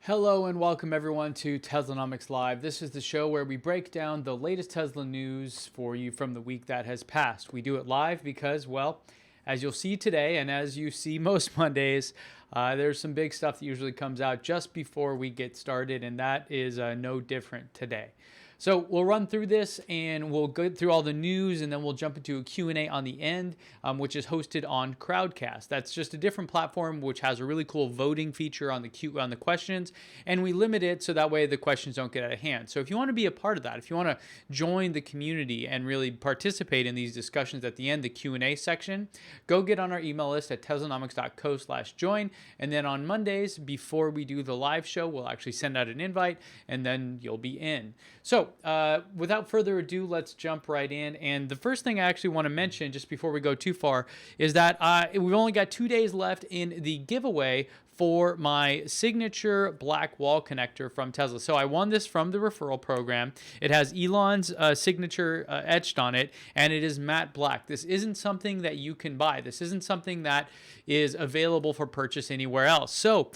Hello and welcome everyone to Teslanomics Live. This is the show where we break down the latest Tesla news for you from the week that has passed. We do it live because, well, as you'll see today and as you see most Mondays, there's some big stuff that usually comes out just before we get started, and that is no different today. So we'll run through this and we'll go through all the news, and then we'll jump into a Q&A on the end, which is hosted on Crowdcast. That's just a different platform which has a really cool voting feature on the questions, and we limit it so that way the questions don't get out of hand. So if you want to be a part of that, if you want to join the community and really participate in these discussions at the end, the Q&A section, go get on our email list at teslanomics.co/join, and then on Mondays before we do the live show, we'll actually send out an invite, and then you'll be in. So without further ado, let's jump right in. And the first thing I actually want to mention just before we go too far is that we've only got 2 days left in the giveaway for my signature black wall connector from Tesla. So I won this from the referral program. It has Elon's signature etched on it, and it is matte black. This isn't something that you can buy. This isn't something that is available for purchase anywhere else. So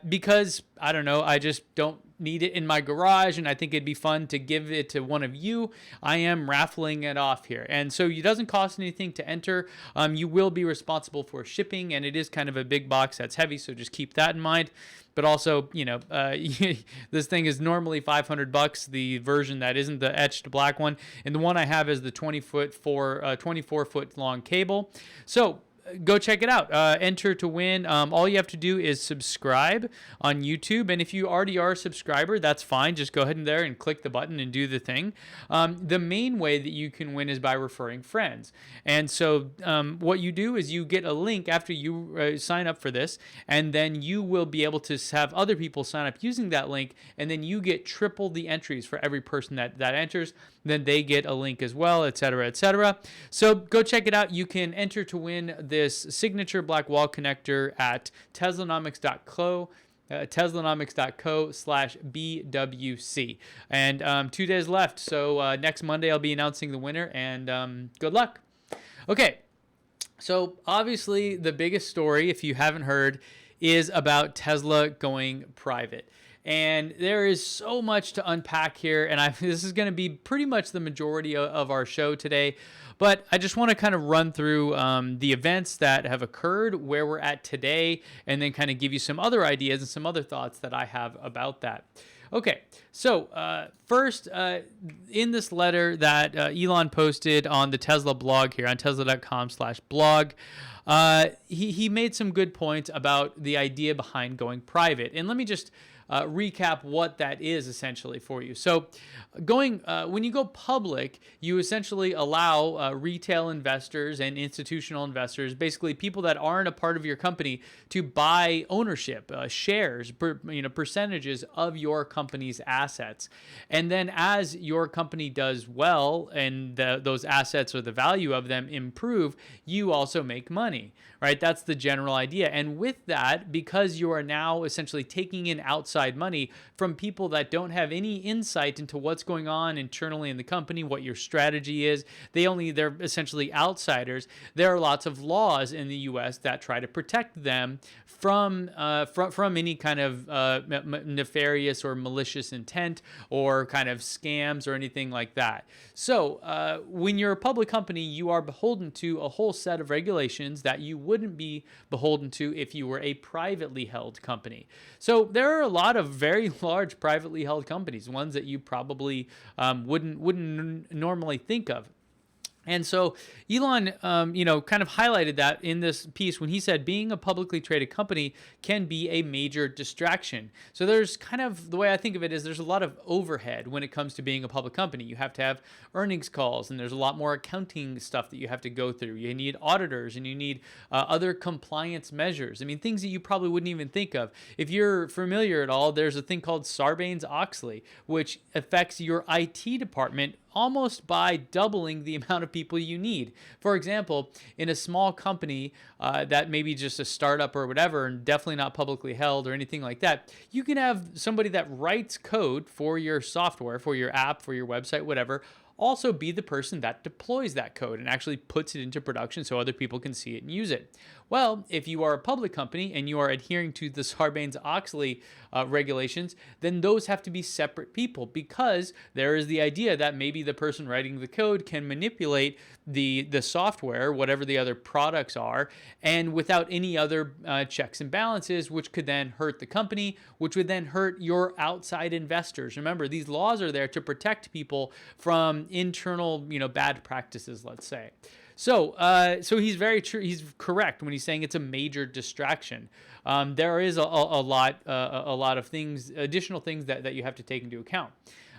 because, I don't know, I just don't need it in my garage, and I think it'd be fun to give it to one of you, I am raffling it off here. And so it doesn't cost anything to enter. You will be responsible for shipping, and it is kind of a big box that's heavy, so just keep that in mind. But also, you know, this thing is normally $500, the version that isn't the etched black one, and the one I have is the 24-foot long cable. So go check it out. Enter to win. All you have to do is subscribe on YouTube. And if you already are a subscriber, that's fine. Just go ahead and there and click the button and do the thing. The main way that you can win is by referring friends. And so what you do is you get a link after you sign up for this, and then you will be able to have other people sign up using that link, and then you get triple the entries for every person that enters. Then they get a link as well, etc., etc. So go check it out. You can enter to win this signature black wall connector at teslanomics.co. teslanomics.co/BWC. And 2 days left. So next Monday I'll be announcing the winner, and good luck. Okay. So obviously the biggest story, if you haven't heard, is about Tesla going private. And there is so much to unpack here, and this is going to be pretty much the majority of our show today. But I just want to kind of run through the events that have occurred, where we're at today, and then kind of give you some other ideas and some other thoughts that I have about that. Okay, so first, in this letter that Elon posted on the Tesla blog here on tesla.com/blog, he made some good points about the idea behind going private. And let me just recap what that is essentially for you. So when you go public, you essentially allow retail investors and institutional investors, basically people that aren't a part of your company, to buy ownership, shares, percentages of your company's assets. And then as your company does well and those assets or the value of them improve, you also make money, right? That's the general idea. And with that, because you are now essentially taking in outside money from people that don't have any insight into what's going on internally in the company, what your strategy is, they're essentially outsiders. There are lots of laws in the US that try to protect them from any kind of nefarious or malicious intent or kind of scams or anything like that. So when you're a public company, you are beholden to a whole set of regulations that you wouldn't be beholden to if you were a privately held company. So there are a lot of very large privately held companies, ones that you probably wouldn't normally think of. And so Elon, kind of highlighted that in this piece when he said being a publicly traded company can be a major distraction. So there's kind of, the way I think of it is there's a lot of overhead when it comes to being a public company. You have to have earnings calls, and there's a lot more accounting stuff that you have to go through. You need auditors, and you need other compliance measures. I mean, things that you probably wouldn't even think of. If you're familiar at all, there's a thing called Sarbanes-Oxley, which affects your IT department almost by doubling the amount of people you need. For example, in a small company that may be just a startup or whatever, and definitely not publicly held or anything like that, you can have somebody that writes code for your software, for your app, for your website, whatever, also be the person that deploys that code and actually puts it into production so other people can see it and use it. Well, if you are a public company and you are adhering to the Sarbanes-Oxley regulations, then those have to be separate people, because there is the idea that maybe the person writing the code can manipulate the software, whatever the other products are, and without any other checks and balances, which could then hurt the company, which would then hurt your outside investors. Remember, these laws are there to protect people from internal, bad practices, let's say. So he's very true. He's correct when he's saying it's a major distraction. There is a lot of things, additional things that you have to take into account.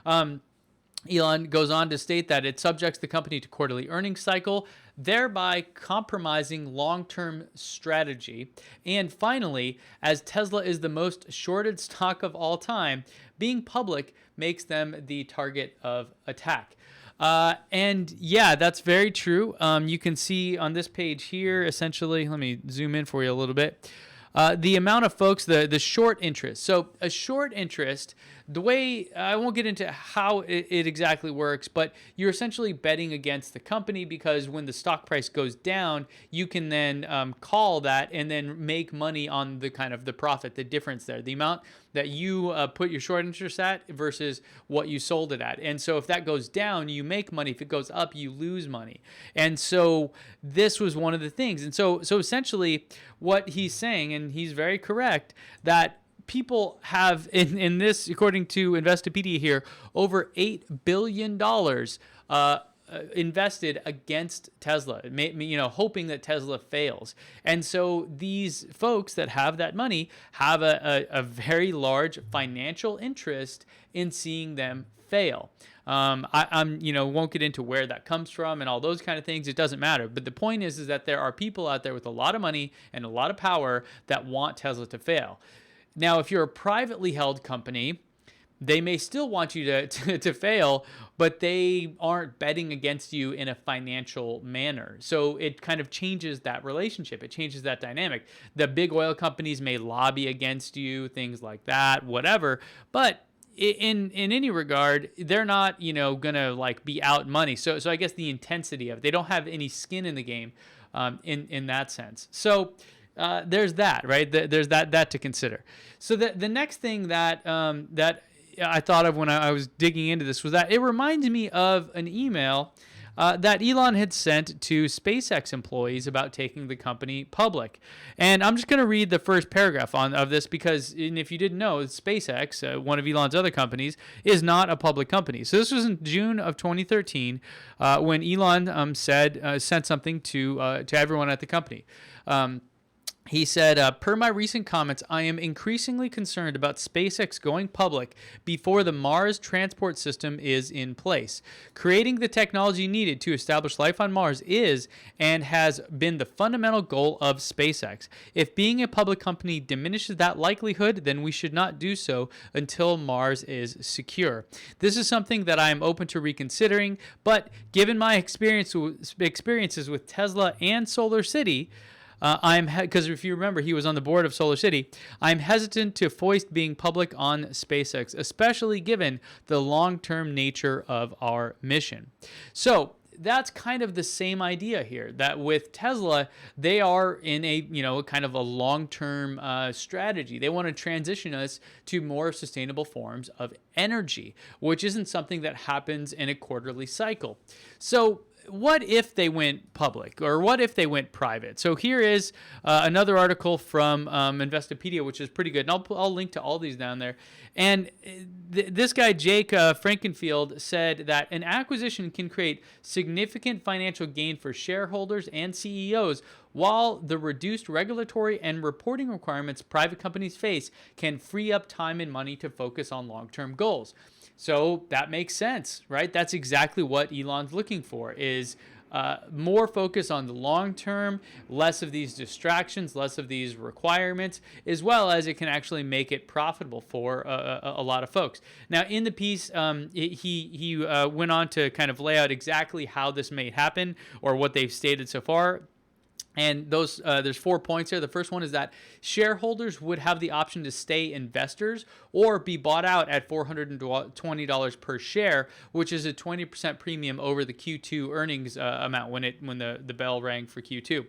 Elon goes on to state that it subjects the company to quarterly earnings cycle, thereby compromising long-term strategy. And finally, as Tesla is the most shorted stock of all time, being public makes them the target of attack. And yeah, that's very true. You can see on this page here, essentially, let me zoom in for you a little bit. The amount of folks, the short interest. So a short interest, the way, I won't get into how it exactly works, but you're essentially betting against the company, because when the stock price goes down, you can then call that and then make money on the kind of the profit, the difference there, the amount that you put your short interest at versus what you sold it at. And so if that goes down, you make money. If it goes up, you lose money. And so this was one of the things. And so essentially what he's saying, and he's very correct, that people have in this, according to Investopedia here, over $8 billion invested against Tesla, hoping that Tesla fails. And so these folks that have that money have a very large financial interest in seeing them fail. I'm won't get into where that comes from and all those kind of things. It doesn't matter. But the point is that there are people out there with a lot of money and a lot of power that want Tesla to fail. Now, if you're a privately held company, they may still want you to fail, but they aren't betting against you in a financial manner. So it kind of changes that relationship. It changes that dynamic. The big oil companies may lobby against you, things like that, whatever. But in any regard, they're not, gonna like be out money. So I guess the intensity of it, they don't have any skin in the game, in that sense. So there's that, right? There's that to consider. So the next thing that I thought of when I was digging into this was that it reminds me of an email that Elon had sent to SpaceX employees about taking the company public. And I'm just going to read the first paragraph of this because, and if you didn't know, SpaceX, one of Elon's other companies, is not a public company. So this was in June of 2013 when Elon sent something to everyone at the company. He said, per my recent comments, I am increasingly concerned about SpaceX going public before the Mars transport system is in place. Creating the technology needed to establish life on Mars is and has been the fundamental goal of SpaceX. If being a public company diminishes that likelihood, then we should not do so until Mars is secure. This is something that I am open to reconsidering, but given my experiences with Tesla and Solar City, because if you remember, he was on the board of Solar City, I'm hesitant to foist being public on SpaceX, especially given the long-term nature of our mission. So that's kind of the same idea here, that with Tesla, they are in a, kind of a long-term strategy. They want to transition us to more sustainable forms of energy, which isn't something that happens in a quarterly cycle. So what if they went public, or what if they went private? So here is another article from Investopedia, which is pretty good. And I'll link to all these down there. And this guy, Jake Frankenfield, said that an acquisition can create significant financial gain for shareholders and CEOs, while the reduced regulatory and reporting requirements private companies face can free up time and money to focus on long-term goals. So that makes sense, right? That's exactly what Elon's looking for, is more focus on the long term, less of these distractions, less of these requirements, as well as it can actually make it profitable for a lot of folks. Now, in the piece, he went on to kind of lay out exactly how this may happen, or what they've stated so far. And those there's 4 points here. The first one is that shareholders would have the option to stay investors or be bought out at $420 per share, which is a 20% premium over the Q2 earnings amount when the bell rang for Q2.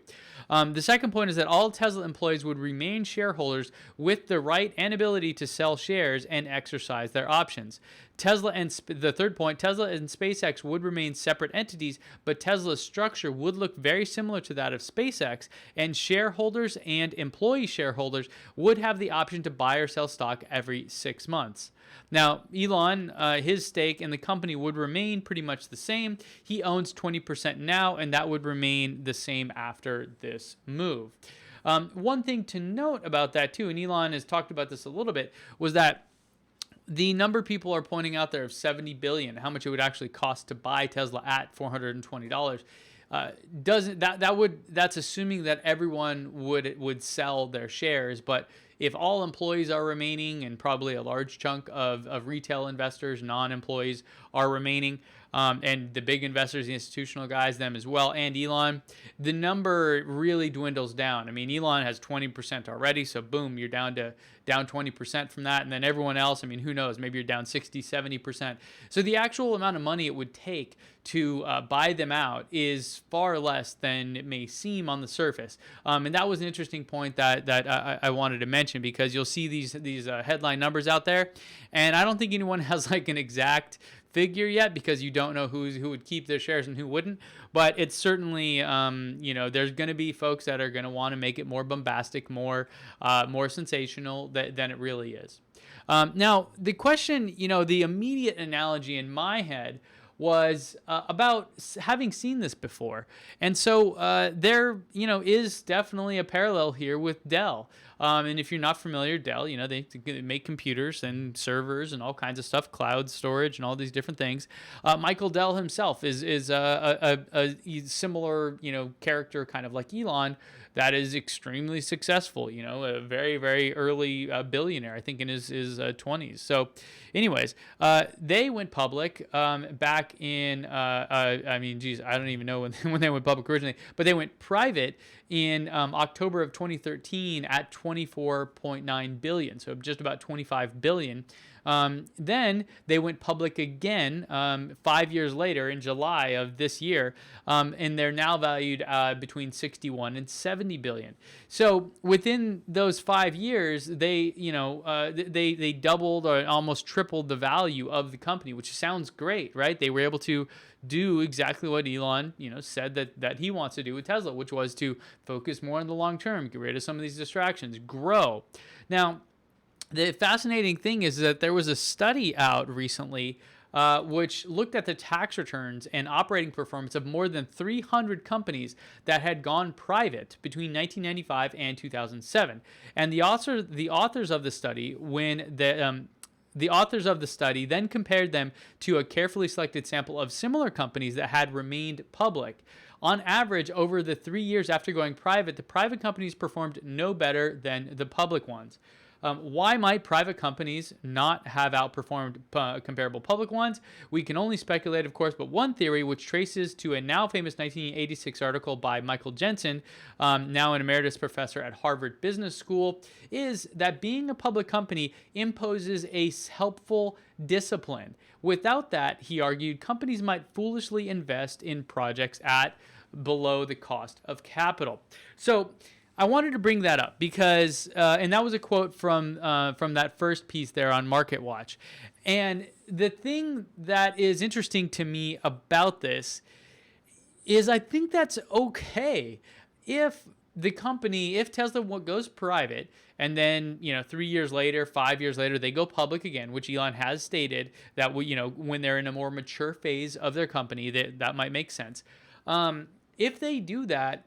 The second point is that all Tesla employees would remain shareholders with the right and ability to sell shares and exercise their options. The third point, Tesla and SpaceX would remain separate entities, but Tesla's structure would look very similar to that of SpaceX, and shareholders and employee shareholders would have the option to buy or sell stock every 6 months. Now, Elon, his stake in the company would remain pretty much the same. He owns 20% now, and that would remain the same after this move. One thing to note about that, too, and Elon has talked about this a little bit, was that the number people are pointing out there of 70 billion, how much it would actually cost to buy Tesla at $420, that's assuming that everyone would sell their shares. But if all employees are remaining, and probably a large chunk of retail investors, non-employees, are remaining, and the big investors, the institutional guys, them as well, and Elon, the number really dwindles down. I mean, Elon has 20% already, so boom, you're down 20% from that. And then everyone else, I mean, who knows, maybe you're down 60, 70%. So the actual amount of money it would take to buy them out is far less than it may seem on the surface. And that was an interesting point that I wanted to mention, because you'll see these headline numbers out there, and I don't think anyone has like an exact figure yet, because you don't know who would keep their shares and who wouldn't. But it's certainly, there's going to be folks that are going to want to make it more bombastic, more sensational than it really is. Now, the question, the immediate analogy in my head was about having seen this before. And so there, is definitely a parallel here with Dell. And if you're not familiar, Dell, they make computers and servers and all kinds of stuff, cloud storage and all these different things. Michael Dell himself is a similar, character, kind of like Elon, that is extremely successful, a very, very early billionaire, I think in his 20s. So anyways, they went public back in, I don't even know when they went public originally, but they went private in October of 2013 at 24.9 billion, so just about 25 billion. Then they went public again 5 years later in July of this year, and they're now valued between 61 and 70 billion. So within those 5 years, they doubled or almost tripled the value of the company, which sounds great, right? They were able to do exactly what Elon, said that he wants to do with Tesla, which was to focus more on the long term, get rid of some of these distractions, grow. Now, the fascinating thing is that there was a study out recently which looked at the tax returns and operating performance of more than 300 companies that had gone private between 1995 and 2007. And the authors of the study, the authors of the study then compared them to a carefully selected sample of similar companies that had remained public. On average, over the 3 years after going private, the private companies performed no better than the public ones. Why might private companies not have outperformed comparable public ones? We can only speculate, of course, but one theory, which traces to a now famous 1986 article by Michael Jensen, now an emeritus professor at Harvard Business School, is that being a public company imposes a helpful discipline. Without that, he argued, companies might foolishly invest in projects at below the cost of capital. So I wanted to bring that up because, and that was a quote from that first piece there on MarketWatch. And the thing that is interesting to me about this is I think that's okay if Tesla goes private and then, 3 years later, 5 years later, they go public again, which Elon has stated that, when they're in a more mature phase of their company, that might make sense. If they do that,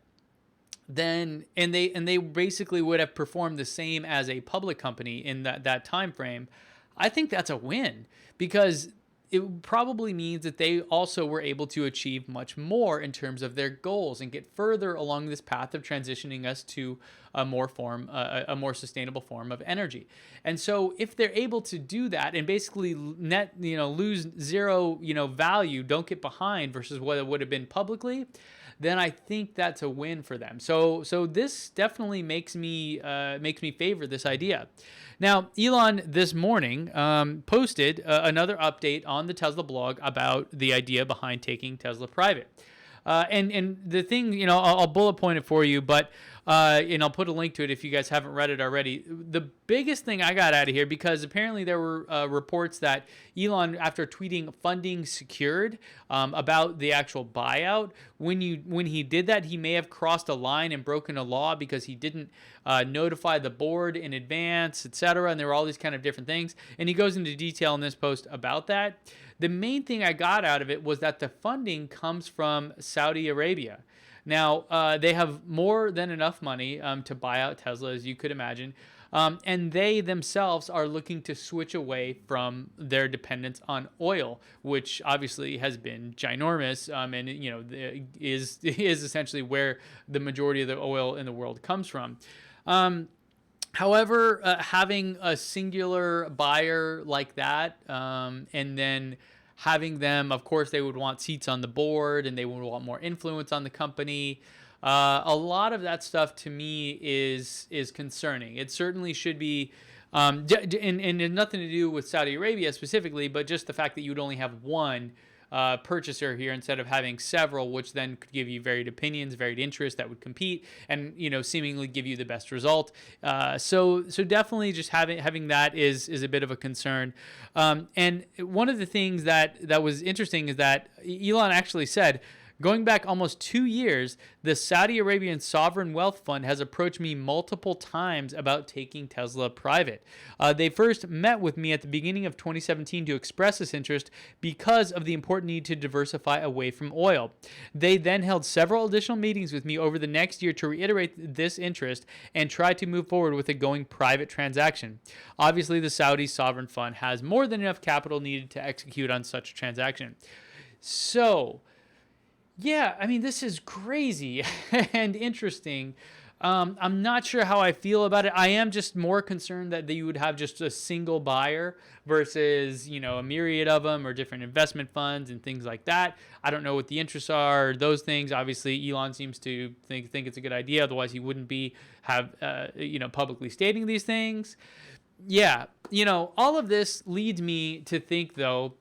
then and they basically would have performed the same as a public company in that time frame, I think that's a win, because it probably means that they also were able to achieve much more in terms of their goals and get further along this path of transitioning us to a more sustainable form of energy. And so if they're able to do that and basically lose zero, value, don't get behind versus what it would have been publicly, then I think that's a win for them. So this definitely makes me favor this idea. Now, Elon this morning posted another update on the Tesla blog about the idea behind taking Tesla private. And the thing, I'll bullet point it for you, but and I'll put a link to it if you guys haven't read it already. The biggest thing I got out of here, because apparently there were reports that Elon, after tweeting funding secured about the actual buyout, when he did that, he may have crossed a line and broken a law because he didn't notify the board in advance, etc. And there were all these kind of different things. And he goes into detail in this post about that. The main thing I got out of it was that the funding comes from Saudi Arabia. Now, they have more than enough money to buy out Tesla, as you could imagine. And they themselves are looking to switch away from their dependence on oil, which obviously has been ginormous, and is essentially where the majority of the oil in the world comes from. However, having a singular buyer like that, and then having them, of course, they would want seats on the board and they would want more influence on the company. A lot of that stuff to me is concerning. It certainly should be, and nothing to do with Saudi Arabia specifically, but just the fact that you would only have one purchaser here instead of having several, which then could give you varied opinions, varied interests that would compete, and seemingly give you the best result. So definitely just having that is a bit of a concern. And one of the things that was interesting is that Elon actually said, going back almost 2 years, the Saudi Arabian Sovereign Wealth Fund has approached me multiple times about taking Tesla private. They first met with me at the beginning of 2017 to express this interest because of the important need to diversify away from oil. They then held several additional meetings with me over the next year to reiterate this interest and try to move forward with a going private transaction. Obviously, the Saudi Sovereign Fund has more than enough capital needed to execute on such a transaction. So, yeah, I mean, this is crazy and interesting. I'm not sure how I feel about it. I am just more concerned that you would have just a single buyer versus, a myriad of them or different investment funds and things like that. I don't know what the interests are, those things. Obviously, Elon seems to think it's a good idea. Otherwise, he wouldn't be publicly stating these things. Yeah, all of this leads me to think, though,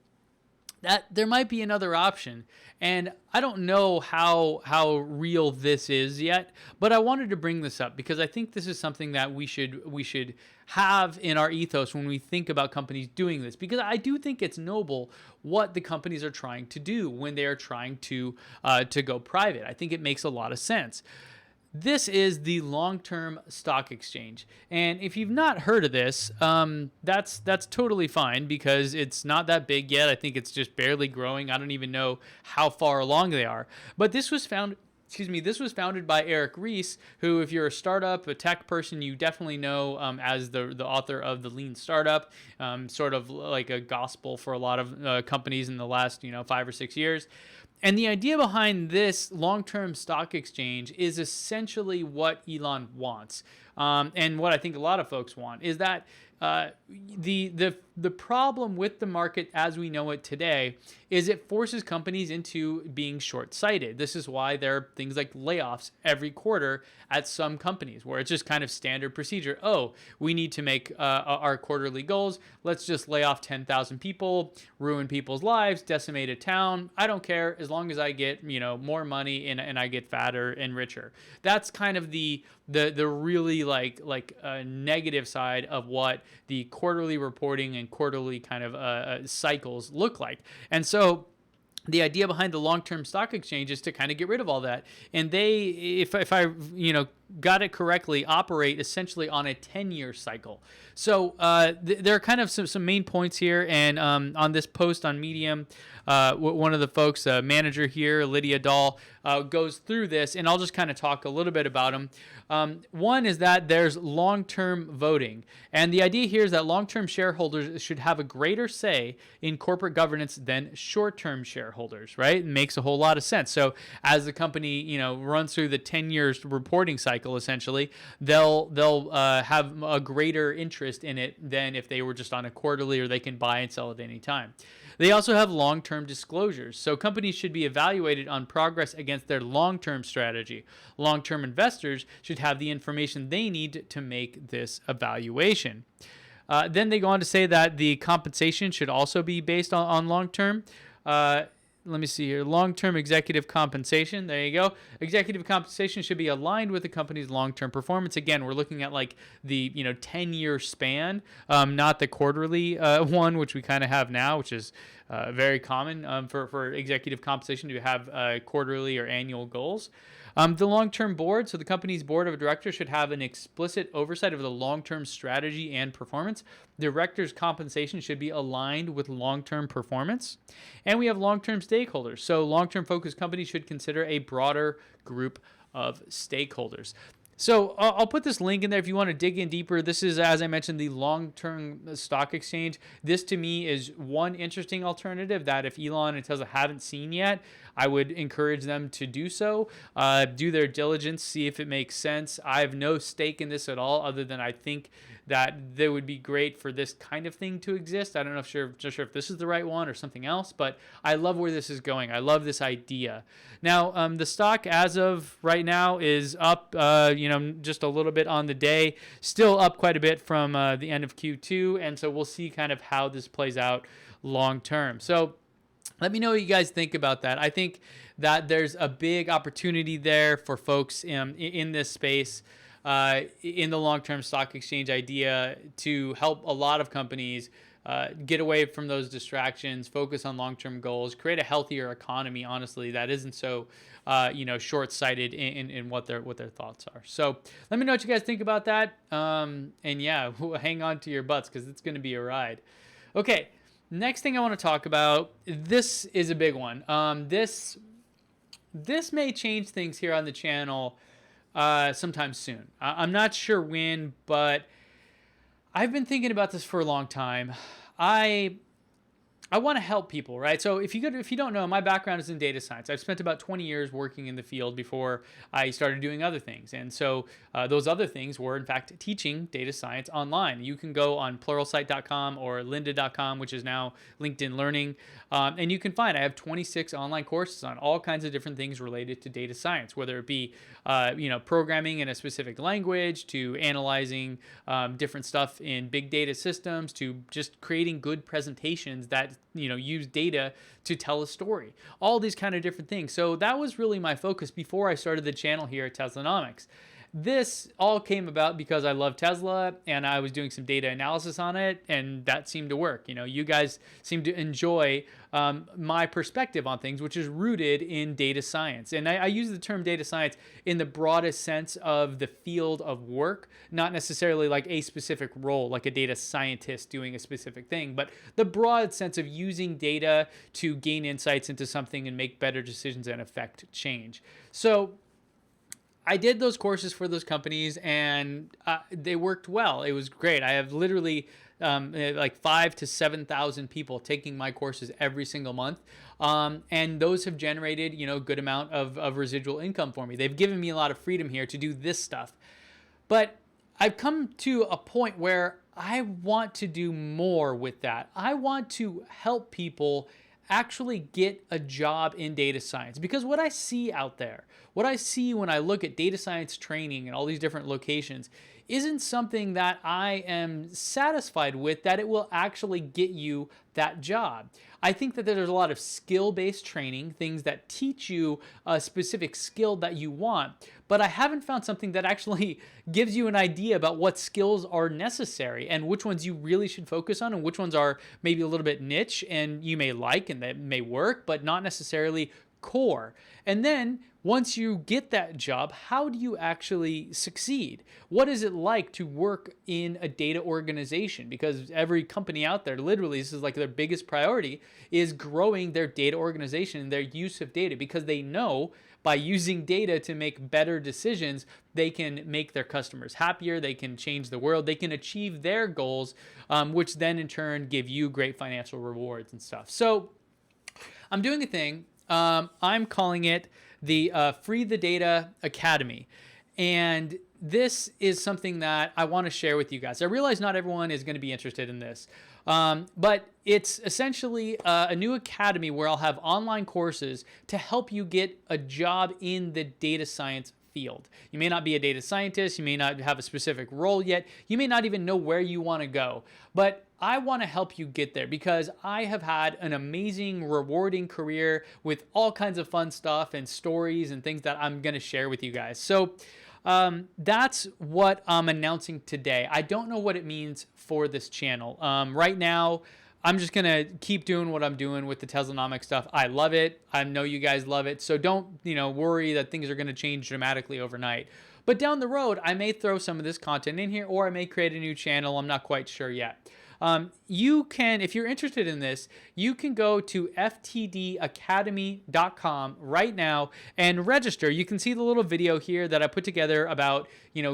that there might be another option. And I don't know how real this is yet, but I wanted to bring this up because I think this is something that we should have in our ethos when we think about companies doing this, because I do think it's noble what the companies are trying to do when they are trying to go private. I think it makes a lot of sense. This is the long-term stock exchange. And if you've not heard of this, that's totally fine because it's not that big yet. I think it's just barely growing. I don't even know how far along they are. But this was founded by Eric Ries, who, if you're a startup, a tech person, you definitely know as the author of The Lean Startup, sort of like a gospel for a lot of companies in the last 5 or 6 years. And the idea behind this long-term stock exchange is essentially what Elon wants, and what I think a lot of folks want is that the problem with the market as we know it today is it forces companies into being short-sighted. This is why there are things like layoffs every quarter at some companies where it's just kind of standard procedure. Oh, we need to make our quarterly goals. Let's just lay off 10,000 people, ruin people's lives, decimate a town. I don't care as long as I get more money and I get fatter and richer. That's kind of the really negative side of what the quarterly reporting and quarterly kind of cycles look like. And so the idea behind the long-term stock exchange is to kind of get rid of all that. And they, if I got it correctly, operate essentially on a 10-year cycle. So there are kind of some main points here. And on this post on Medium, one of the folks, manager here, Lydia Dahl, goes through this. And I'll just kind of talk a little bit about them. One is that there's long-term voting. And the idea here is that long-term shareholders should have a greater say in corporate governance than short-term shareholders, right? It makes a whole lot of sense. So as the company, runs through the 10 years reporting cycle, cycle, essentially, they'll have a greater interest in it than if they were just on a quarterly, or they can buy and sell at any time. They also have long-term disclosures. So companies should be evaluated on progress against their long-term strategy. Long-term investors should have the information they need to make this evaluation. Then they go on to say that the compensation should also be based on long-term. Let me see here. Long-term executive compensation. There you go. Executive compensation should be aligned with the company's long-term performance. Again, we're looking at like the 10-year span, not the quarterly one, which we kind of have now, which is very common for executive compensation to have quarterly or annual goals. The long-term board, so the company's board of directors should have an explicit oversight of the long-term strategy and performance. Directors' compensation should be aligned with long-term performance. And we have long-term stakeholders. So long-term focused companies should consider a broader group of stakeholders. So I'll put this link in there if you want to dig in deeper. This is, as I mentioned, the long-term stock exchange. This to me is one interesting alternative that if Elon and Tesla haven't seen yet, I would encourage them to do so. Do their diligence, see if it makes sense. I have no stake in this at all, other than I think that they would be great for this kind of thing to exist. I don't know if this is the right one or something else, but I love where this is going. I love this idea. Now, the stock as of right now is up, just a little bit on the day, still up quite a bit from the end of Q2, and so we'll see kind of how this plays out long term. So let me know what you guys think about that. I think that there's a big opportunity there for folks in this space, in the long-term stock exchange idea, to help a lot of companies get away from those distractions, focus on long-term goals, create a healthier economy, honestly, that isn't so short-sighted in what their thoughts are. So let me know what you guys think about that. And yeah, hang on to your butts, because it's going to be a ride. Okay, next thing I want to talk about, this is a big one. This may change things here on the channel sometime soon. I'm not sure when, but I've been thinking about this for a long time. I want to help people, right? So if you don't know, my background is in data science. I've spent about 20 years working in the field before I started doing other things. And so those other things were, in fact, teaching data science online. You can go on pluralsight.com or lynda.com, which is now LinkedIn Learning, and you can find I have 26 online courses on all kinds of different things related to data science, whether it be programming in a specific language, to analyzing different stuff in big data systems, to just creating good presentations that use data to tell a story, all these kind of different things. So that was really my focus before I started the channel here at Teslanomics. This all came about because I love Tesla and I was doing some data analysis on it, and that seemed to work. You guys seem to enjoy my perspective on things, which is rooted in data science. And I use the term data science in the broadest sense of the field of work, not necessarily like a specific role, like a data scientist doing a specific thing, but the broad sense of using data to gain insights into something and make better decisions and affect change. So I did those courses for those companies, and they worked well. It was great. I have literally like 5,000 to 7,000 people taking my courses every single month, and those have generated a good amount of residual income for me. They've given me a lot of freedom here to do this stuff, but I've come to a point where I want to do more with that. I want to help people actually get a job in data science, because what I see out there, what I see when I look at data science training and all these different locations, isn't something that I am satisfied with, that it will actually get you that job. I think that there's a lot of skill-based training, things that teach you a specific skill that you want, but I haven't found something that actually gives you an idea about what skills are necessary and which ones you really should focus on and which ones are maybe a little bit niche and you may like and that may work, but not necessarily core. And then once you get that job, how do you actually succeed? What is it like to work in a data organization? Because every company out there, literally, this is like their biggest priority, is growing their data organization and their use of data, because they know by using data to make better decisions, they can make their customers happier, they can change the world, they can achieve their goals, which then in turn give you great financial rewards and stuff. So I'm doing a thing. I'm calling it the Free the Data Academy. And this is something that I want to share with you guys. I realize not everyone is going to be interested in this, but it's essentially a new academy where I'll have online courses to help you get a job in the data science field. You may not be a data scientist, you may not have a specific role yet, you may not even know where you want to go, but I want to help you get there because I have had an amazing, rewarding career with all kinds of fun stuff and stories and things that I'm going to share with you guys. So that's what I'm announcing today. I don't know what it means for this channel. Right now, I'm just going to keep doing what I'm doing with the Teslanomics stuff. I love it. I know you guys love it. So don't, worry that things are going to change dramatically overnight. But down the road, I may throw some of this content in here, or I may create a new channel. I'm not quite sure yet. You can, if you're interested in this, you can go to ftdacademy.com right now and register. You can see the little video here that I put together about,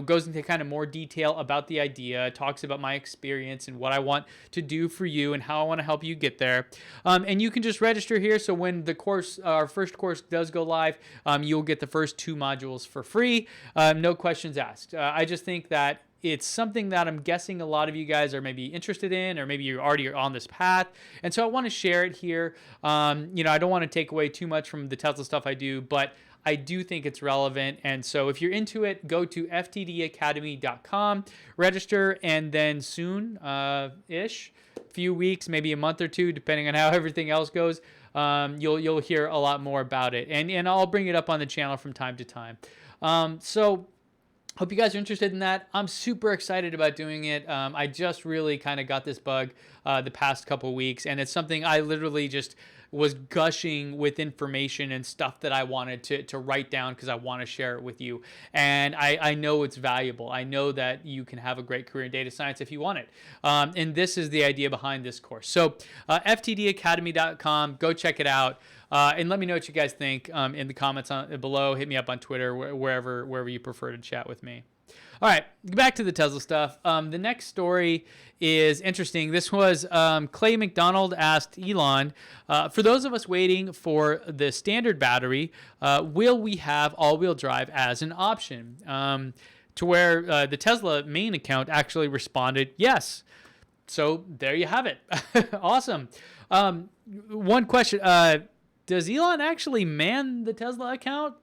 goes into kind of more detail about the idea, talks about my experience and what I want to do for you and how I want to help you get there. And you can just register here. So when the course, our first course does go live, you'll get the first 2 modules for free. No questions asked. I just think that it's something that I'm guessing a lot of you guys are maybe interested in, or maybe you already are on this path. And so I want to share it here. I don't want to take away too much from the Tesla stuff I do, but I do think it's relevant. And so if you're into it, go to ftdacademy.com, register, and then soon-ish, few weeks, maybe a month or 2, depending on how everything else goes, you'll hear a lot more about it. And I'll bring it up on the channel from time to time. So hope you guys are interested in that. I'm super excited about doing it. I just really kind of got this bug the past couple weeks, and it's something I literally just was gushing with information and stuff that I wanted to write down because I want to share it with you. And I know it's valuable. I know that you can have a great career in data science if you want it. And this is the idea behind this course. So ftdacademy.com, go check it out. And let me know what you guys think in the comments below. Hit me up on Twitter, wherever you prefer to chat with me. All right, back to the Tesla stuff. The next story is interesting. This was Clay McDonald asked Elon, for those of us waiting for the standard battery, will we have all-wheel drive as an option? To where the Tesla main account actually responded, yes. So there you have it. Awesome. One question. Does Elon actually man the Tesla account?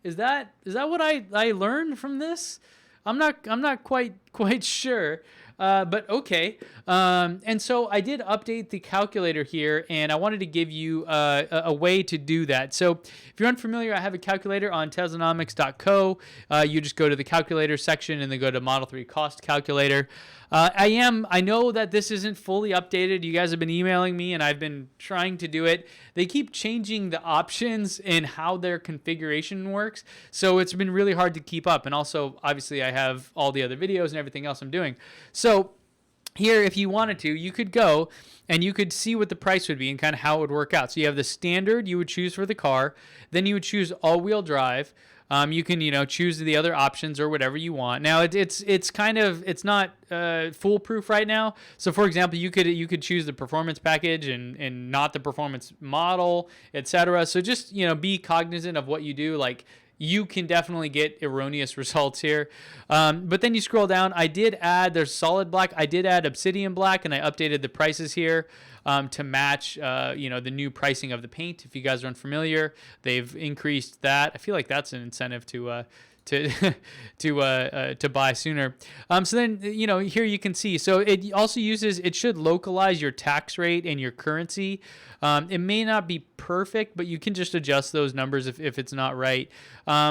Is that what I learned from this? I'm not quite sure. But okay. And so I did update the calculator here, and I wanted to give you a way to do that. So if you're unfamiliar, I have a calculator on teslanomics.co. You just go to the calculator section and then go to Model 3 cost calculator. I know that this isn't fully updated. You guys have been emailing me, and I've been trying to do it. They keep changing the options and how their configuration works, so it's been really hard to keep up. And also, obviously, I have all the other videos and everything else I'm doing. So here, if you wanted to, you could go and you could see what the price would be and kind of how it would work out. So you have the standard you would choose for the car. Then you would choose all-wheel drive. You can, choose the other options or whatever you want. Now it's not foolproof right now. So for example, you could choose the performance package and not the performance model, etc. So just, be cognizant of what you do. Like, you can definitely get erroneous results here. But then you scroll down. There's solid black. I did add obsidian black, and I updated the prices here to match, the new pricing of the paint. If you guys are unfamiliar, they've increased that. I feel like that's an incentive to buy sooner. So then, here you can see. So it also it should localize your tax rate and your currency. It may not be perfect, but you can just adjust those numbers if it's not right.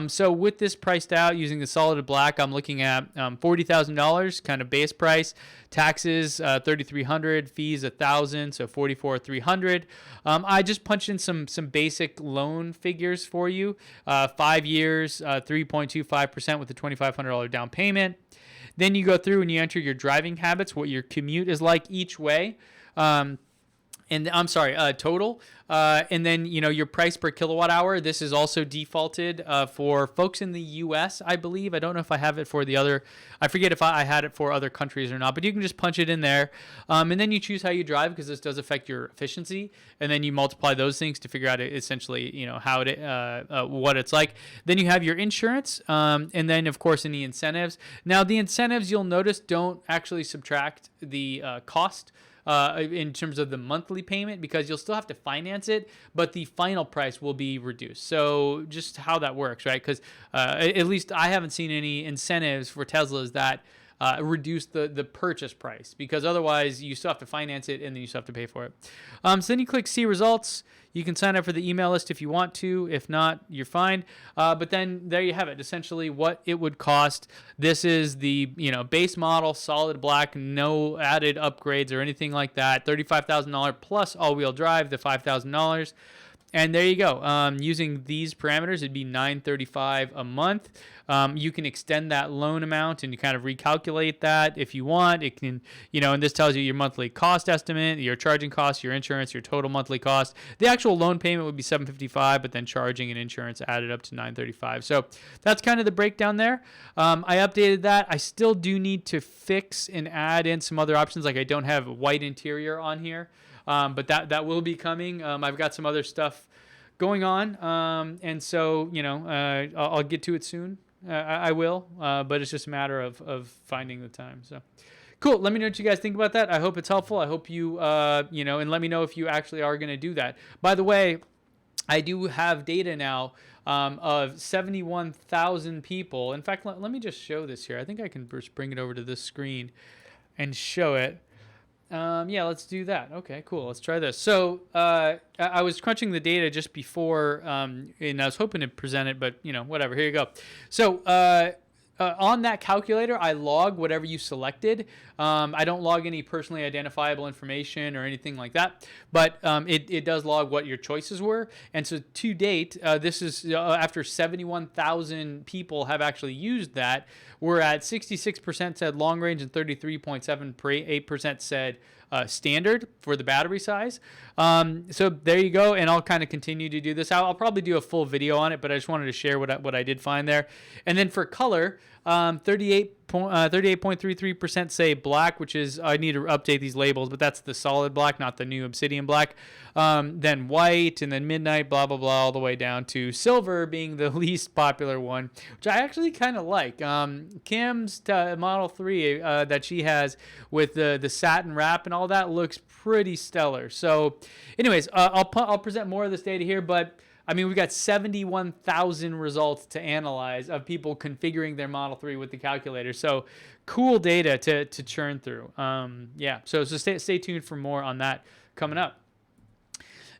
So with this priced out using the solid black, I'm looking at $40,000 kind of base price, taxes $3,300, fees $1,000, so $44,300. I just punched in some basic loan figures for you. 5 years, 3.25% with a $2,500 down payment. Then you go through and you enter your driving habits, what your commute is like each way. And I'm sorry, total. And then, your price per kilowatt hour. This is also defaulted for folks in the US, I believe. I don't know if I have it for the other, I forget if I had it for other countries or not, but you can just punch it in there. And then you choose how you drive, because this does affect your efficiency. And then you multiply those things to figure out essentially, how what it's like. Then you have your insurance. And then, of course, any incentives. Now, the incentives, you'll notice, don't actually subtract the cost in terms of the monthly payment, because you'll still have to finance it, but the final price will be reduced. So just how that works, right? Because at least I haven't seen any incentives for Teslas that reduce the purchase price, because otherwise you still have to finance it and then you still have to pay for it. So then you click see results. You can sign up for the email list if you want to. If not, you're fine. But then there you have it. Essentially what it would cost. This is the base model, solid black, no added upgrades or anything like that. $35,000 plus all-wheel drive, the $5,000. And there you go. Using these parameters, it'd be $935 a month. You can extend that loan amount and you kind of recalculate that if you want. It can, and this tells you your monthly cost estimate, your charging cost, your insurance, your total monthly cost. The actual loan payment would be $755, but then charging and insurance added up to $935. So that's kind of the breakdown there. I updated that. I still do need to fix and add in some other options, like I don't have white interior on here. But that will be coming. I've got some other stuff going on, and so I'll get to it soon. I will, but it's just a matter of finding the time. So cool. Let me know what you guys think about that. I hope it's helpful. I hope you and let me know if you actually are going to do that. By the way, I do have data now of 71,000 people. In fact, let me just show this here. I think I can just bring it over to this screen and show it. Yeah, let's do that. Okay, cool. Let's try this. So I was crunching the data just before, and I was hoping to present it, but whatever. Here you go. So on that calculator, I log whatever you selected. I don't log any personally identifiable information or anything like that, but it does log what your choices were. And so to date, this is after 71,000 people have actually used that. We're at 66% said long range and 33.78% said standard for the battery size. So there you go. And I'll kind of continue to do this. I'll probably do a full video on it, but I just wanted to share what I did find there. And then for color, 38.33% say black, which is, I need to update these labels, but that's the solid black, not the new obsidian black. Then white, and then midnight, blah, blah, blah, all the way down to silver being the least popular one, which I actually kind of like. Kim's Model 3 that she has with the satin wrap and all that looks pretty stellar. So anyways, I'll present more of this data here, but I mean, we've got 71,000 results to analyze of people configuring their Model 3 with the calculator. So cool data to churn through. Yeah, so stay tuned for more on that coming up.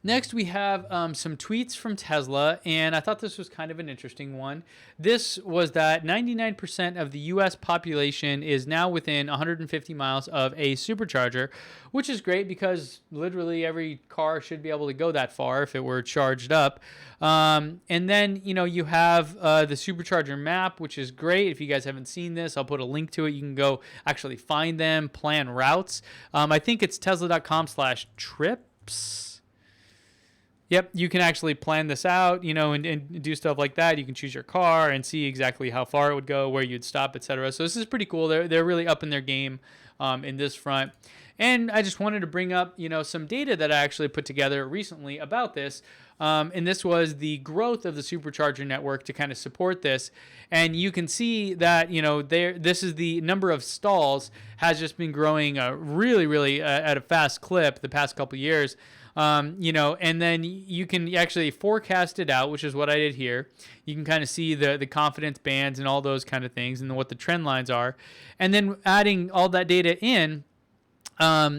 Next, we have some tweets from Tesla, and I thought this was kind of an interesting one. This was that 99% of the U.S. population is now within 150 miles of a supercharger, which is great because literally every car should be able to go that far if it were charged up. And then, you have the supercharger map, which is great. If you guys haven't seen this, I'll put a link to it. You can go actually find them, plan routes. I think it's tesla.com/trips. Yep, you can actually plan this out, and do stuff like that. You can choose your car and see exactly how far it would go, where you'd stop, etc. So this is pretty cool. They're really up in their game in this front. And I just wanted to bring up, some data that I actually put together recently about this. And this was the growth of the supercharger network to kind of support this. And you can see that, this is the number of stalls has just been growing really, really at a fast clip the past couple of years. And then you can actually forecast it out, which is what I did here. You can kind of see the confidence bands and all those kind of things and what the trend lines are. And then adding all that data in,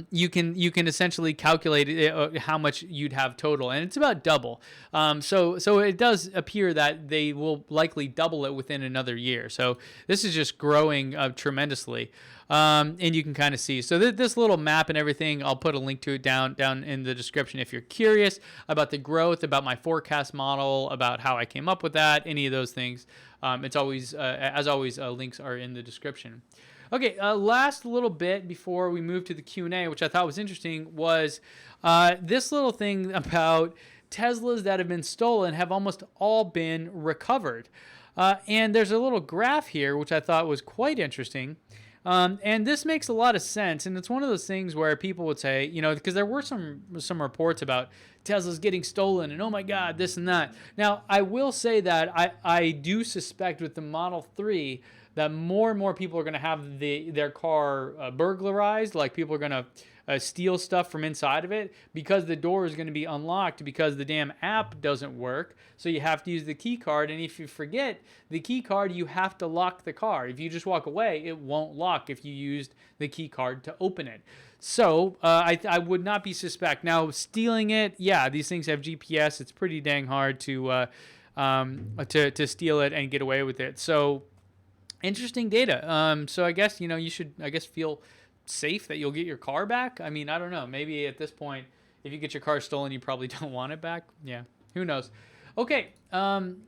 you can essentially calculate how much you'd have total, and it's about double. So it does appear that they will likely double it within another year. So this is just growing tremendously, and you can kind of see. So this little map and everything, I'll put a link to it down in the description if you're curious about the growth, about my forecast model, about how I came up with that, any of those things. It's always, as always, links are in the description. Okay, last little bit before we move to the Q&A, which I thought was interesting, was this little thing about Teslas that have been stolen have almost all been recovered. And there's a little graph here, which I thought was quite interesting. And this makes a lot of sense. And it's one of those things where people would say, you know, because there were some reports about Teslas getting stolen and, oh my God, this and that. Now, I will say that I do suspect with the Model 3 that more and more people are going to have their car burglarized. Like people are going to steal stuff from inside of it because the door is going to be unlocked because the damn app doesn't work. So you have to use the key card. And if you forget the key card, you have to lock the car. If you just walk away, it won't lock if you used the key card to open it. So I would not be suspect. Now, stealing it, yeah, these things have GPS. It's pretty dang hard to steal it and get away with it. So interesting data. So I guess, you know, you should, I guess, feel safe that you'll get your car back. I mean, I don't know. Maybe at this point, if you get your car stolen, you probably don't want it back. Yeah, who knows? Okay,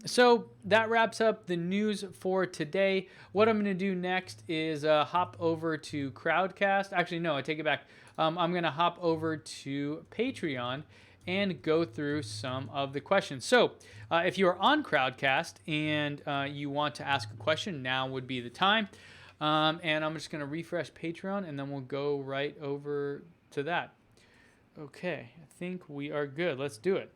so that wraps up the news for today. What I'm going to do next is hop over to Crowdcast. Actually, no, I take it back. I'm going to hop over to Patreon and go through some of the questions. So if you are on Crowdcast and you want to ask a question, now would be the time. And I'm just going to refresh Patreon, and then we'll go right over to that. Okay, I think we are good. Let's do it.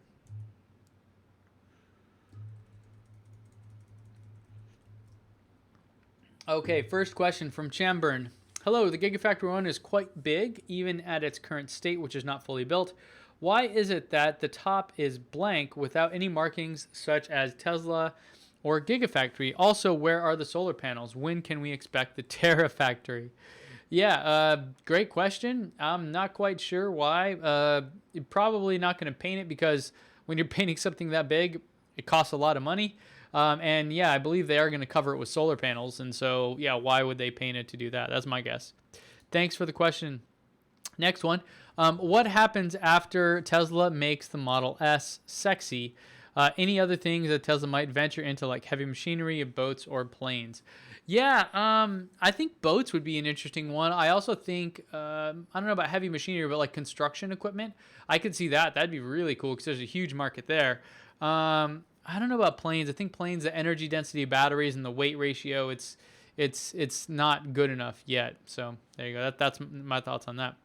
Okay, first question from Chamburn. Hello, the Gigafactory 1 is quite big, even at its current state, which is not fully built. Why is it that the top is blank without any markings such as Tesla or Gigafactory? Also, where are the solar panels? When can we expect the Terrafactory? Yeah, great question. I'm not quite sure why. You're probably not going to paint it because when you're painting something that big, it costs a lot of money. And yeah, I believe they are going to cover it with solar panels. And so, yeah, why would they paint it to do that? That's my guess. Thanks for the question. Next one. What happens after Tesla makes the Model S sexy? Any other things that Tesla might venture into, like heavy machinery, boats, or planes? Yeah, I think boats would be an interesting one. I also think, I don't know about heavy machinery, but like construction equipment. I could see that. That'd be really cool because there's a huge market there. I don't know about planes. I think planes, the energy density of batteries and the weight ratio, it's not good enough yet. So there you go. That's my thoughts on that.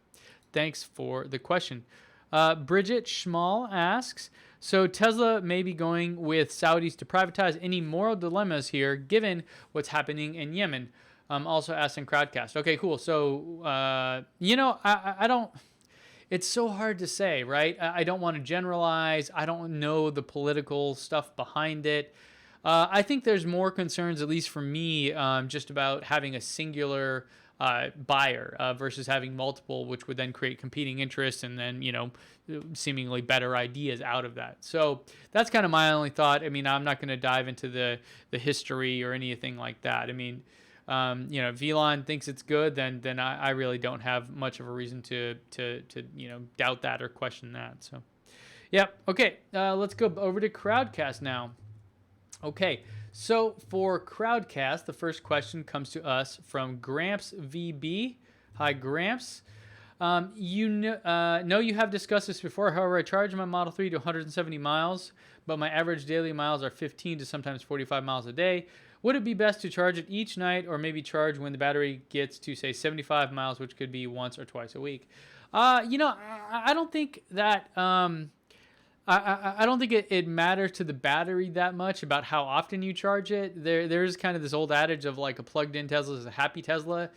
Thanks for the question. Bridget Schmall asks, so Tesla may be going with Saudis to privatize. Any moral dilemmas here, given what's happening in Yemen? Also asking Crowdcast. Okay, cool. So, you know, I don't... It's so hard to say, right? I don't want to generalize. I don't know the political stuff behind it. I think there's more concerns, at least for me, just about having a singular buyer versus having multiple, which would then create competing interests and then, you know, seemingly better ideas out of that. So that's kind of my only thought. I mean, I'm not going to dive into the history or anything like that. I mean, you know, if Elon thinks it's good, then I really don't have much of a reason to you know, doubt that or question that. So, yeah. Okay. Let's go over to Crowdcast now. Okay. So for Crowdcast, the first question comes to us from Gramps VB. Hi, Gramps. You know you have discussed this before. However, I charge my Model 3 to 170 miles, but my average daily miles are 15 to sometimes 45 miles a day. Would it be best to charge it each night or maybe charge when the battery gets to, say, 75 miles, which could be once or twice a week? You know, I don't think that... I don't think it matters to the battery that much about how often you charge it. There's kind of this old adage of like a plugged-in Tesla is a happy Tesla.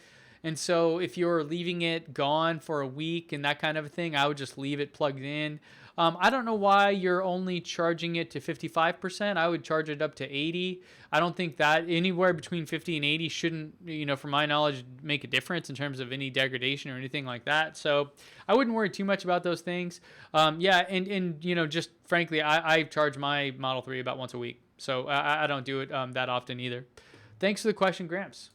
And so if you're leaving it gone for a week and that kind of a thing, I would just leave it plugged in. I don't know why you're only charging it to 55%. I would charge it up to 80. I don't think that anywhere between 50 and 80 shouldn't, you know, from my knowledge, make a difference in terms of any degradation or anything like that. So I wouldn't worry too much about those things. Yeah, and you know, just frankly, I charge my Model 3 about once a week. So I don't do it that often either. Thanks for the question, Gramps.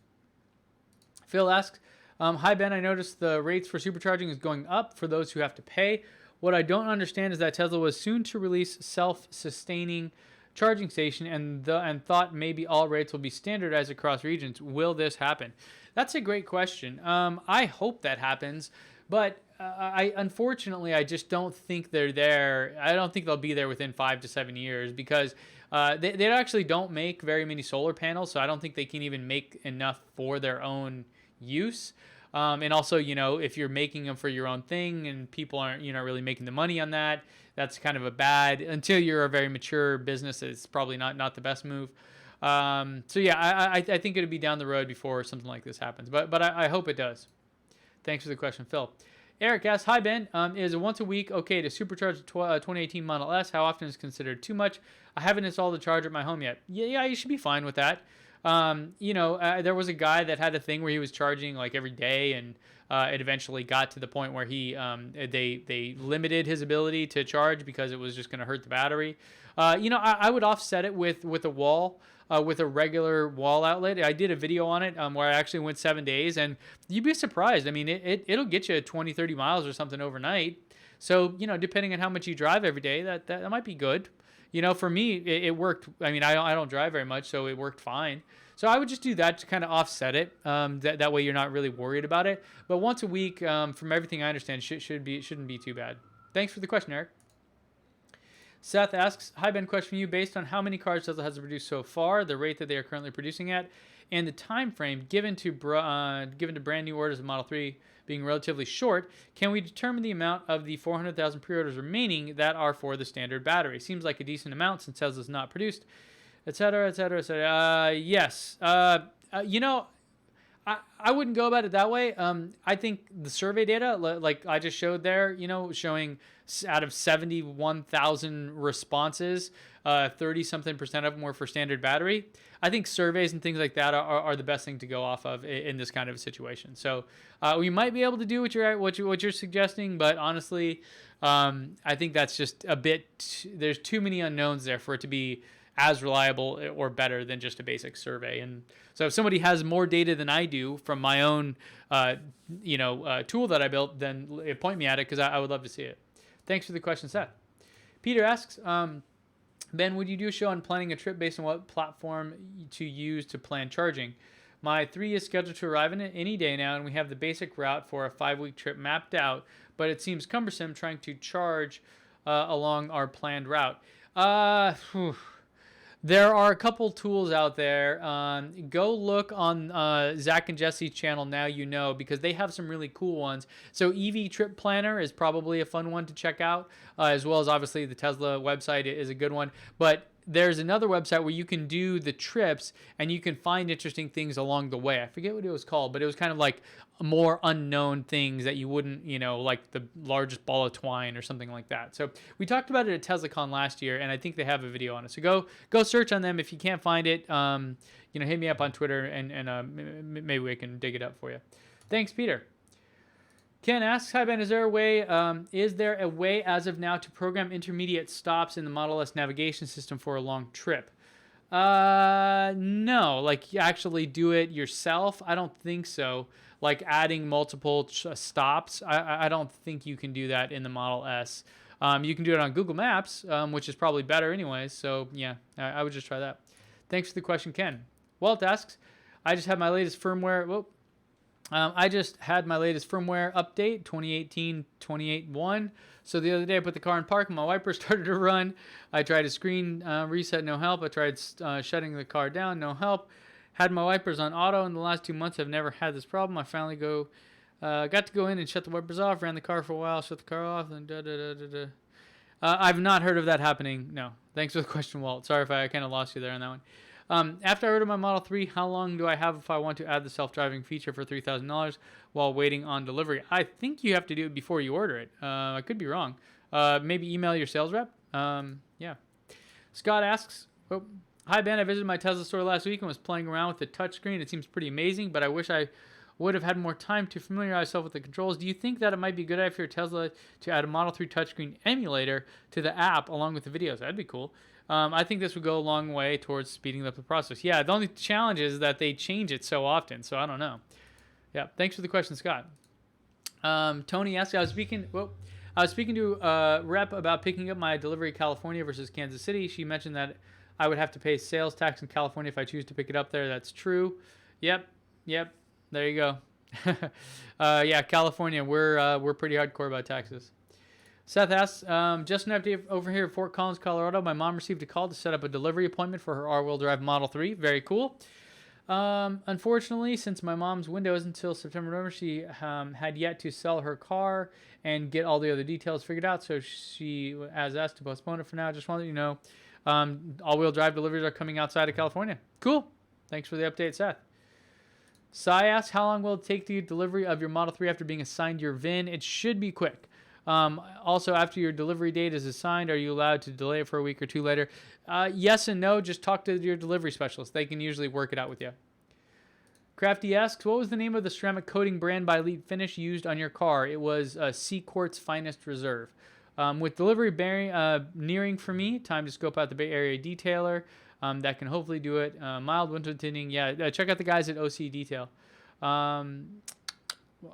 Phil asks, hi, Ben. I noticed the rates for supercharging is going up for those who have to pay. What I don't understand is that Tesla was soon to release self-sustaining charging station and thought maybe all rates will be standardized across regions. Will this happen? That's a great question. I hope that happens, but I unfortunately I just don't think they're there. I don't think they'll be there within 5 to 7 years because they actually don't make very many solar panels, so I don't think they can even make enough for their own use. And also, if you're making them for your own thing and people aren't, really making the money on that, that's kind of a bad, until you're a very mature business, it's probably not the best move. So yeah, I think it'll be down the road before something like this happens, but I hope it does. Thanks for the question, Phil. Eric asks, hi Ben, is a once a week okay to supercharge the 2018 Model S? How often is considered too much? I haven't installed the charger at my home yet. Yeah, you should be fine with that. There was a guy that had a thing where he was charging like every day, and it eventually got to the point where they limited his ability to charge because it was just going to hurt the battery. I would offset it with a wall. With a regular wall outlet. I did a video on it where I actually went 7 days, and you'd be surprised. I mean, it'll get you 20, 30 miles or something overnight. So, depending on how much you drive every day, that might be good. For me, it worked. I mean, I don't drive very much, so it worked fine. So I would just do that to kind of offset it. That way you're not really worried about it. But once a week, from everything I understand, shouldn't be too bad. Thanks for the question, Eric. Seth asks, hi Ben, question for you. Based on how many cars Tesla has produced so far, the rate that they are currently producing at, and the time frame given to brand new orders of Model 3 being relatively short, can we determine the amount of the 400,000 pre-orders remaining that are for the standard battery? Seems like a decent amount since Tesla's not produced, etc., etc., etc. Yes. I wouldn't go about it that way. I think the survey data, like I just showed there, showing out of 71,000 responses, 30-something% of them were for standard battery. I think surveys and things like that are the best thing to go off of in this kind of a situation. So we might be able to do what you're suggesting, but honestly, I think that's just a bit. There's too many unknowns there for it to be as reliable or better than just a basic survey. And so if somebody has more data than I do from my own, tool that I built, then point me at it because I would love to see it. Thanks for the question, Seth. Peter asks, Ben, would you do a show on planning a trip based on what platform to use to plan charging? My 3 is scheduled to arrive in any day now, and we have the basic route for a 5-week trip mapped out, but it seems cumbersome trying to charge along our planned route. There are a couple tools out there. Go look on Zach and Jesse's channel, Now because they have some really cool ones. So EV Trip Planner is probably a fun one to check out, as well as obviously the Tesla website is a good one. But there's another website where you can do the trips and you can find interesting things along the way. I forget what it was called, but it was kind of like more unknown things that you wouldn't, like the largest ball of twine or something like that. So we talked about it at TeslaCon last year, and I think they have a video on it. So go search on them. If you can't find it, hit me up on Twitter and maybe we can dig it up for you. Thanks, Peter. Ken asks, hi Ben, is there a way as of now to program intermediate stops in the Model S navigation system for a long trip? No, like you actually do it yourself? I don't think so. Like adding multiple stops, I don't think you can do that in the Model S. You can do it on Google Maps, which is probably better anyways. So yeah, I would just try that. Thanks for the question, Ken. Walt asks, I just had my latest firmware. Update 2018-28.1. So the other day I put the car in park and my wiper started to run. I tried a screen reset, no help. I tried shutting the car down, no help. Had my wipers on auto in the last 2 months. I've never had this problem. I finally got to go in and shut the wipers off, ran the car for a while, shut the car off, and I've not heard of that happening. No. Thanks for the question, Walt. Sorry if I kind of lost you there on that one. After I order my Model 3, how long do I have if I want to add the self-driving feature for $3,000 while waiting on delivery? I think you have to do it before you order it. I could be wrong. Maybe email your sales rep. Yeah. Scott asks, hi Ben, I visited my Tesla store last week and was playing around with the touchscreen. It seems pretty amazing, but I wish I would have had more time to familiarize myself with the controls. Do you think that it might be a good idea for your Tesla to add a Model 3 touchscreen emulator to the app along with the videos? That'd be cool. I think this would go a long way towards speeding up the process. Yeah, the only challenge is that they change it so often, so I don't know. Yeah, thanks for the question, Scott. Tony asked, I was speaking to a rep about picking up my delivery in California versus Kansas City. She mentioned that I would have to pay sales tax in California if I choose to pick it up there. That's true. Yep. There you go. Yeah, California, we're pretty hardcore about taxes. Seth asks, just an update over here at Fort Collins, Colorado. My mom received a call to set up a delivery appointment for her all-wheel drive Model 3. Very cool. Unfortunately, since my mom's window isn't until September, November, she had yet to sell her car and get all the other details figured out. So she has asked to postpone it for now. Just wanted you to know, all-wheel drive deliveries are coming outside of California. Cool. Thanks for the update, Seth. Sai asks, how long will it take to get delivery of your Model 3 after being assigned your VIN? It should be quick. Also, after your delivery date is assigned, are you allowed to delay it for a week or two later? Yes and no. Just talk to your delivery specialist. They can usually work it out with you. Crafty asks, what was the name of the ceramic coating brand by Elite Finish used on your car? It was Sea Quartz Finest Reserve. With delivery nearing for me, time to scope out the Bay Area detailer that can hopefully do it. Mild winter tinting. Yeah, check out the guys at OC Detail.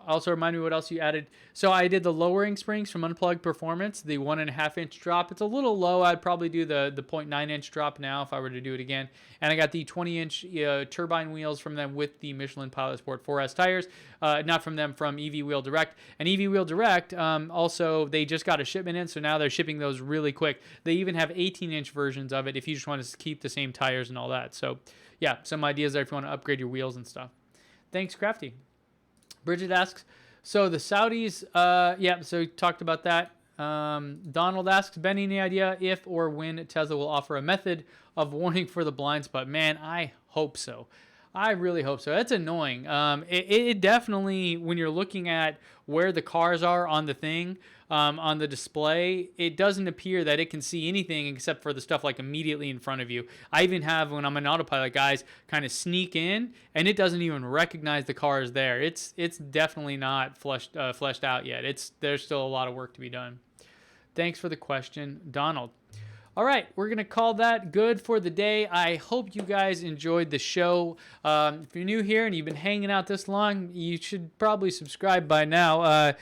Also, remind me what else you added. So I did the lowering springs from Unplugged Performance, the 1.5 inch drop. It's a little low. I'd probably do the 0.9 inch drop now if I were to do it again. And I got the 20 inch turbine wheels from them with the Michelin Pilot Sport 4S tires. Not from them, from EV Wheel Direct. And EV Wheel Direct, also, they just got a shipment in, so now they're shipping those really quick. They even have 18 inch versions of it if you just want to keep the same tires and all that. So, yeah, some ideas there if you want to upgrade your wheels and stuff. Thanks, Crafty. Bridget asks, so the Saudis, so we talked about that. Donald asks, Ben, any idea if or when Tesla will offer a method of warning for the blind spot? Man, I hope so. I really hope so. That's annoying. It definitely, when you're looking at where the cars are on the thing, on the display, it doesn't appear that it can see anything except for the stuff like immediately in front of you. I even have, when I'm an autopilot, guys kind of sneak in, and it doesn't even recognize the car is there. It's definitely not fleshed out yet. There's still a lot of work to be done. Thanks for the question, Donald. All right, we're going to call that good for the day. I hope you guys enjoyed the show. If you're new here and you've been hanging out this long, you should probably subscribe by now.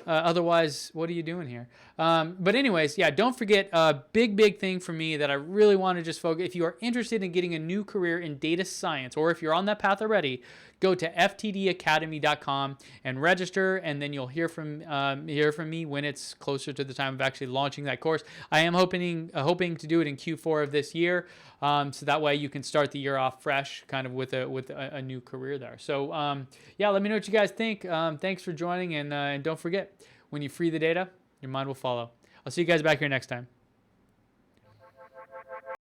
Otherwise, what are you doing here? But anyways, yeah, don't forget a big thing for me that I really want to just focus. If you are interested in getting a new career in data science, or if you're on that path already, go to ftdacademy.com and register, and then you'll hear from me when it's closer to the time of actually launching that course. I am hoping to do it in Q4 of this year, so that way you can start the year off fresh, kind of with a new career there. So yeah, let me know what you guys think. Thanks for joining, and don't forget, when you free the data, your mind will follow. I'll see you guys back here next time.